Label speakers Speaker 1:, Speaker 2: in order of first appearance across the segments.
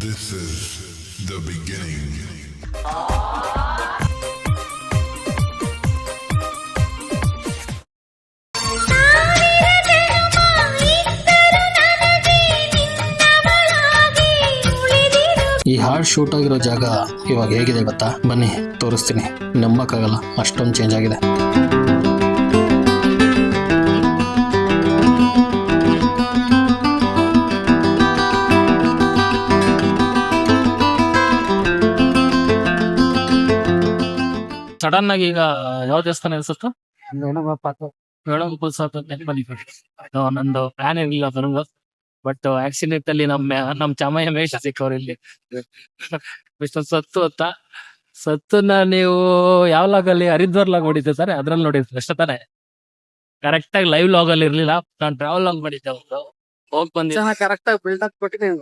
Speaker 1: This is the beginning.
Speaker 2: ಈ ಹಾಡ್ shoot ಆಗಿರೋ ಜಾಗ ಇವಾಗ ಹೇಗಿದೆ ಗೊತ್ತಾ? ಬನ್ನಿ ತೋರಿಸ್ತೀನಿ. ನಂಬಕ್ಕಾಗಲ್ಲ, ಅಷ್ಟೊಂದು ಚೇಂಜ್ ಆಗಿದೆ. ಸಡನ್ ಆಗಿ ಈಗ ಯಾವ ದೇವಸ್ಥಾನ ಅನ್ಸುತ್ತ? ವೇಣುಗೋಪಾಲ ಸ್ವಾಮಿ ನಂದು ಪ್ಲಾನ್ ಇರಲಿಲ್ಲ ಬರೋದು. ಬಟ್ ಆಕ್ಸಿಡೆಂಟ್ ಅಲ್ಲಿ ನಮ್ ಚಾಮಯ್ಯ ಮೇಷ ಸಿಕ್ಕವ್ರು ಇಲ್ಲಿ. ಸತ್ತು ಅಂತ ಸತ್ತನ್ನ ನೀವು ಯಾವ ಲಾಗ್ ಅಲ್ಲಿ ಹರಿದ್ವಾರ್ ಲಾಗ್ ನೋಡಿದ್ದೆ ಸರ್? ಅದ್ರಲ್ಲಿ ನೋಡಿದ್ರಿ ಅಷ್ಟೇ ತಾನೆ? ಕರೆಕ್ಟ್ ಆಗಿ ಲೈವ್ ಲಾಗ್ ಅಲ್ಲಿ ಇರ್ಲಿಲ್ಲ, ನಾನು ಟ್ರಾವೆಲ್ ಲಾಗ್ ಮಾಡಿದ್ದೆ. ಅವ್ರು ಹೋಗ್ ಬಂದಿದ್ದೆ
Speaker 3: ಕರೆಕ್ಟ್ ಆಗಿ ಬಿಲ್ಡಪ್ ಕೊಟ್ಟಿದ್ದೀನಿ.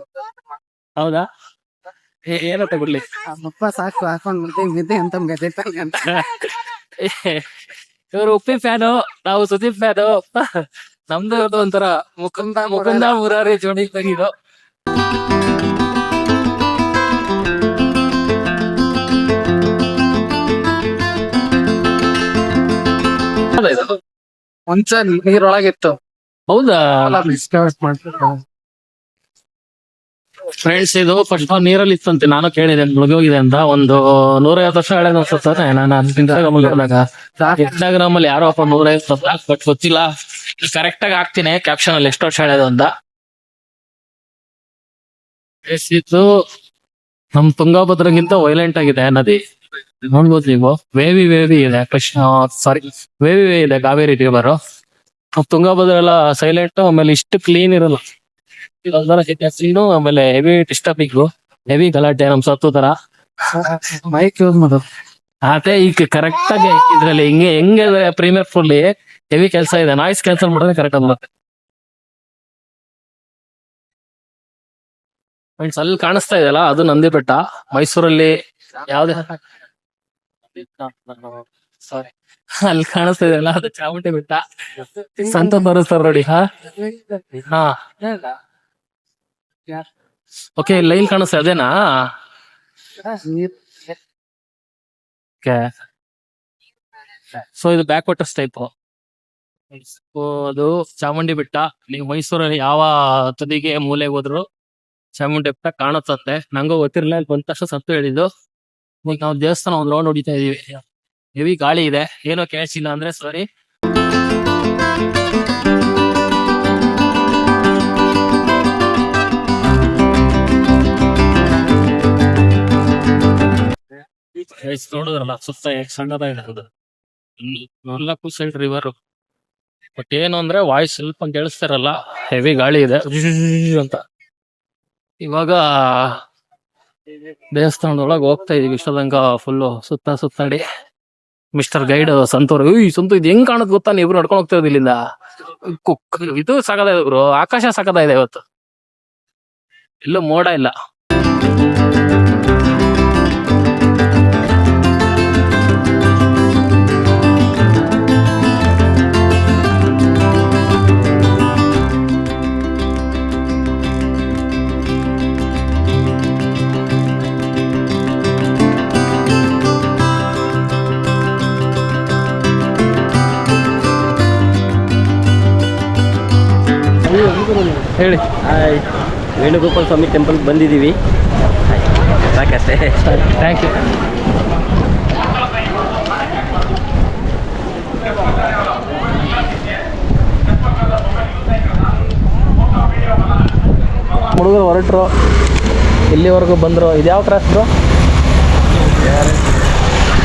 Speaker 2: ಹೌದಾ? ಏನಂತ ಬಿಡ್ಲಿ,
Speaker 3: ಸಾಕು ಹಾಕೊಂಡ್ ಬಿದ್ದೆ ಅಂತ ಅಂತ.
Speaker 2: ಇವ್ರು ಉಪ್ಪಿ ಫ್ಯಾನು, ನಾವು ಸುದೀಪ್ ಫ್ಯಾನು. ನಮ್ದು ಒಂಥರ ಮುಕುಂದ ಮುರಾರಿ ಜೋಡಿ ತೆಗಿದು.
Speaker 3: ಒಂದ್ಸ ನೀರೊಳಗಿತ್ತು.
Speaker 2: ಹೌದಾ ಫ್ರೆಂಡ್ಸ್, ಇದು ಫಸ್ಟ್ ನೀರಲ್ಲಿ ಇತ್ತಂತೆ. ನಾನು ಕೇಳಿದೆ ಮುಳುಗೋಗಿದೆ ಅಂತ. ಒಂದು 150 ವರ್ಷ ಹಳೆ ಅನ್ಸುತ್ತೆ. ನಾನು ಇನ್ಸ್ಟಾಗ್ರಾಮ್ ಅಲ್ಲಿ ಯಾರೋ 150 ಬಟ್ ಗೊತ್ತಿಲ್ಲ. ಕರೆಕ್ಟ್ ಆಗಿ ಹಾಕ್ತೀನಿ ಕ್ಯಾಪ್ಷನ್ ಅಲ್ಲಿ ಎಷ್ಟು ವರ್ಷ ಹಳೆದು ಅಂತ. ಇದು ನಮ್ ತುಂಗಾಭದ್ರಗಿಂತ ವೈಲೆಂಟ್ ಆಗಿದೆ ನದಿ. ನೋಡ್ಬೋದು ನೀವು, ವೇವಿ ಇದೆ ಕೃಷ್ಣ, ಸಾರಿ ವೇವಿ ಇದೆ ಕಾವೇರಿ ರಿವರ್. ತುಂಗಾಭದ್ರ ಎಲ್ಲ ಸೈಲೆಂಟ್, ಆಮೇಲೆ ಇಷ್ಟು ಕ್ಲೀನ್ ಇರಲ್ಲ. ಆಮೇಲೆ ಹೆವಿ ಡಿಸ್ಟರ್ಬಿಂಗ್, ಹೆವಿ ಗಲಾಟೆ, ನಮ್ ಸತ್ತು ತರ
Speaker 3: ಮೈಕ್ ಯೂಸ್ ಮಾಡೋದು.
Speaker 2: ಅದೇ ಈಗ ಕರೆಕ್ಟ್ ಆಗಿ ಇದ್ರಲ್ಲಿ ಹೆಂಗೆ ಪ್ರೀಮಿಯರ್ ಫುಲ್ಲಿ ಹೆವಿ ಕೆಲಸ ಇದೆ. ನಾಯ್ಸ್ ಕ್ಯಾನ್ಸಲ್ ಮಾಡಿದ್ರೆ ಕರೆಕ್ಟ್ ಆಗಿ ಬರುತ್ತೆ. ಫ್ರೆಂಡ್ಸ್, ಅಲ್ಲಿ ಕಾಣಿಸ್ತಾ ಇದೆಯಲ್ಲ, ಅದು ನಂದಿ ಬೆಟ್ಟ. ಮೈಸೂರಲ್ಲಿ ಯಾವ್ದೇ ಸಾರಿ ಅಲ್ಲಿ ಕಾಣಿಸ್ತಾ ಇದೆಯಲ್ಲ, ಅದು ಚಾಮುಂಡಿ ಬೆಟ್ಟ. ಸಂತ ಬರುತ್ತಾರೆ ನೋಡಿ. ಹಾ ಓಕೆ, ಲೈನ್ ಕಾಣಿಸ್ತಾ ಅದೇನಾ? ಸೊ ಇದು ಬ್ಯಾಕ್ ವಾಟರ್ಸ್ ಟೈಪ್. ಅದು ಚಾಮುಂಡಿ ಬೆಟ್ಟ. ನೀವು ಮೈಸೂರಲ್ಲಿ ಯಾವ ತುದಿಗೆ ಮೂಲೆಗೆ ಹೋದ್ರು ಚಾಮುಂಡಿ ಬೆಟ್ಟ ಕಾಣುತ್ತಂತೆ. ನಂಗೂ ಗೊತ್ತಿರಲಿಲ್ಲ, ಇಲ್ಲಿ ಬಂದ ತಕ್ಷಣ ಸತ್ತು ಹೇಳಿದ್ದು. ಈಗ ನಾವು ದೇವಸ್ಥಾನ ಒಂದು ರೌಂಡ್ ಹೊಡಿತಾ ಇದೀವಿ. ಹೆವಿ ಗಾಳಿ ಇದೆ, ಏನೋ ಕೇಳಿಸಿಲ್ಲ ಅಂದ್ರೆ ಸಾರಿ. ನೋಡಿದ್ರಲ್ಲ ಸುತ್ತ ಸಣ್ಣದಾಗಿರೋದು, ಎಲ್ಲಕ್ಕೂ ಸೈಡ್ ರಿವರ್. ಬಟ್ ಏನು ಅಂದ್ರೆ ವಾಯ್ಸ್ ಸ್ವಲ್ಪ ಕೇಳಿಸ್ತಾರಲ್ಲ, ಹೆವಿ ಗಾಳಿ ಇದೆ ಅಂತ. ಇವಾಗ ದೇವಸ್ಥಾನದೊಳಗೆ ಹೋಗ್ತಾ ಇದೀವಿ. ಇಷ್ಟದಂಗ ಫುಲ್ಲು ಸುತ್ತಾಡಿ ಮಿಸ್ಟರ್ ಗೈಡ್ ಸಂತೋರ್, ಸಂತು ಇದು ಹೆಂಗ್ ಕಾಣುತ್ತೆ ಗೊತ್ತಾ? ನೀವು ನಡ್ಕೊಂಡು ಹೋಗ್ತಾ ಇರೋದು ಇಲ್ಲಿಂದ. ಇದು ಸಾಕದ ಇವ್ರು, ಆಕಾಶ ಸಾಕದ ಇದೆ ಇವತ್ತು. ಎಲ್ಲೂ ಮೋಡ ಇಲ್ಲ. ಹೇಳಿ.
Speaker 4: ಹಾಯ್, ವೇಣುಗೋಪಾಲ ಸ್ವಾಮಿ ಟೆಂಪಲ್ ಬಂದಿದ್ದೀವಿ. ಸಾಕಷ್ಟೇ,
Speaker 2: ಥ್ಯಾಂಕ್ ಯು. ಹುಡುಗರು ಹೊರಟರು, ಇಲ್ಲಿವರೆಗೂ ಬಂದರು. ಇದ್ಯಾವ ಕ್ರಾಸ್ ಬ್ರೋ?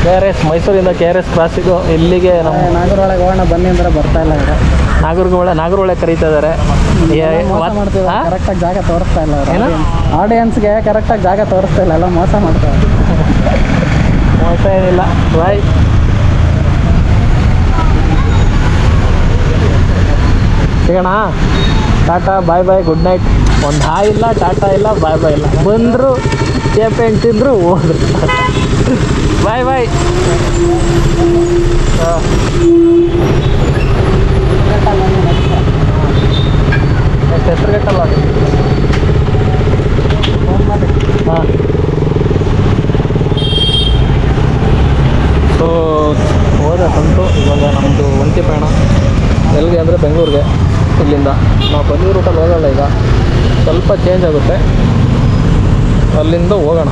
Speaker 2: KRS, ಮೈಸೂರಿಂದ KRS ಕ್ರಾಸ್ ಇದು. ಇಲ್ಲಿಗೆ ನಮ್ಮ
Speaker 3: ನಾಗರೊಳಗೆ ಹೋಗೋಣ ಬನ್ನಿ ಅಂದ್ರೆ ಬರ್ತಾ ಇಲ್ಲ.
Speaker 2: ನಾಗರೊಳೆ ಕರೀತಾ ಇದಾರೆ.
Speaker 3: ಕರೆಕ್ಟ್ ಆಗಿ ಜಾಗ ತೋರಿಸ್ತಾ ಇಲ್ಲ. ಆಡಿಯನ್ಸ್ಗೆ ಕರೆಕ್ಟ್ ಆಗಿ ಜಾಗ ತೋರಿಸ್ತಾ ಇಲ್ಲ, ಎಲ್ಲ ಮೋಸ ಮಾಡ್ತಾರೆ.
Speaker 2: ಮೋಸ ಏನಿಲ್ಲ. ಬಾಯ್. ಸಿಗೋಣ. ಟಾಟಾ ಬಾಯ್ ಬಾಯ್, ಗುಡ್ ನೈಟ್. ಒಂದು ಹಾಯ್ ಇಲ್ಲ, ಟಾಟಾ ಇಲ್ಲ, ಬಾಯ್ ಬಾಯ್ ಇಲ್ಲ. ಬಂದರು ಚೇಪೆ ತಿಂದ್ರು ಹೋದ್ರು. ಬಾಯ್ ಬಾಯ್. ಹೆಸರು ಗಟ್ಟಲ್ಲ. ಇವಾಗ ನಮ್ಮದು ಒಂಟಿ ಪಯಣ ಎಲ್ಲಿಗೆ ಅಂದರೆ ಬೆಂಗಳೂರಿಗೆ. ಇಲ್ಲಿಂದ ನಾವು ಬಂದಿರೋ ರೂಟಲ್ಲಿ ಹೋಗೋಲ್ಲ, ಈಗ ಸ್ವಲ್ಪ ಚೇಂಜ್ ಆಗುತ್ತೆ, ಅಲ್ಲಿಂದ ಹೋಗೋಣ.